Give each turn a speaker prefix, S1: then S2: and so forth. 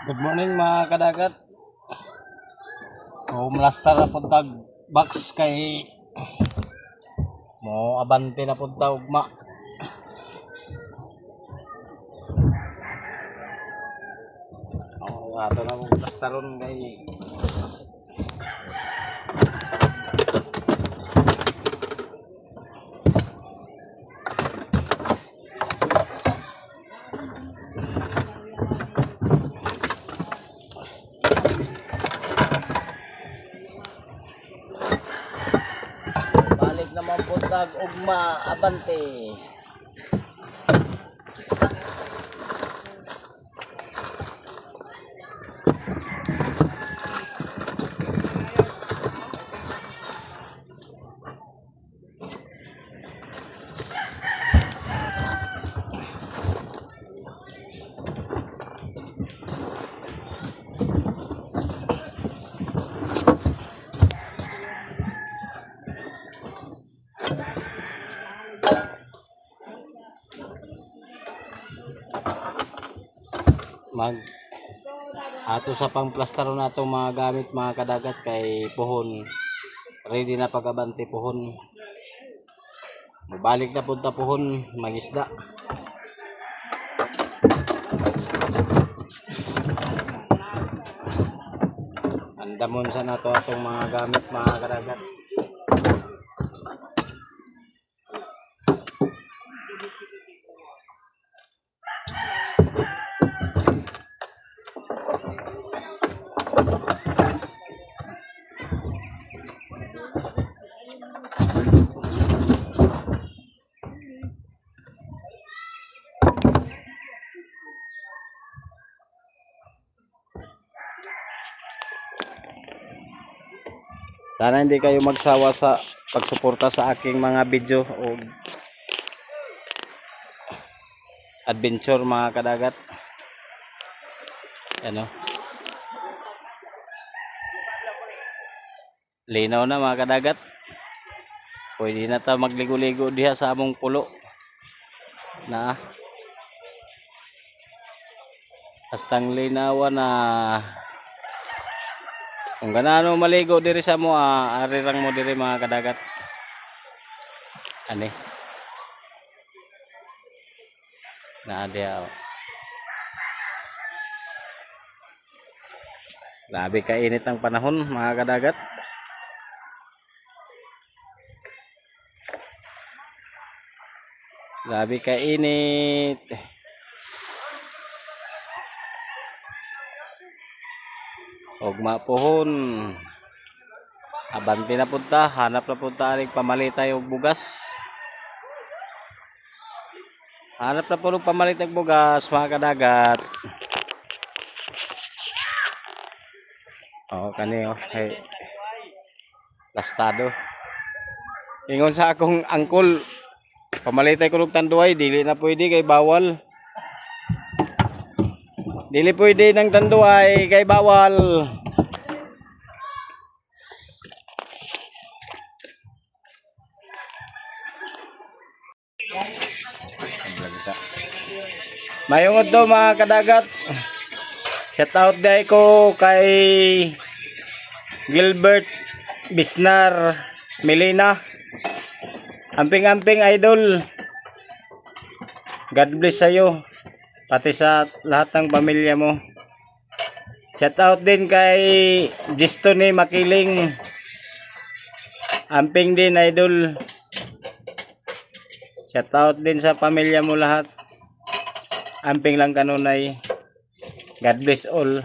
S1: Good morning mga kadagat. Mlastar na puntag box kay mo abante na punta ugma. Ato na mong plastaron kay balik naman puntag ugma abante. Mag ato sa pangplastaro nato mga gamit mga kadagat kay puhon ready na pagabante puhon, balik na punta puhon magisda. Andamon sa nato atong mga gamit mga kadagat. Sana hindi kayo magsawa sa pagsuporta sa aking mga video o adventure mga kadagat. Ano? Linaw na mga kadagat. Pwede na ta magligo-ligo diha sa among pulo. Na hastang linawan na kung ganano maligo diri sa mo arirang mo diri mga kadagat. Ani na dia grabe ka init ang panahon mga kadagat. Grabe ka init. Ugma pohon abante na punta, hanap na punta aring pamalit tayo bugas. Hanap na po pamalit ng bugas mga kadagat. Kani hey, lastado. Ingon sa akong angkol, pamalit tayo kulog tanduay, dili na pwede kay bawal. Dili pwede ng tanduay kay bawal. Mayungod to mga kadagat. Shout out day ko kay Gilbert Bisnar Melina. Amping-amping idol. God bless sa'yo. Pati sa lahat ng pamilya mo. Shout out din kay Gistoni Makiling. Amping din idol. Shout out din sa pamilya mo lahat. Amping lang kanunay. God bless all.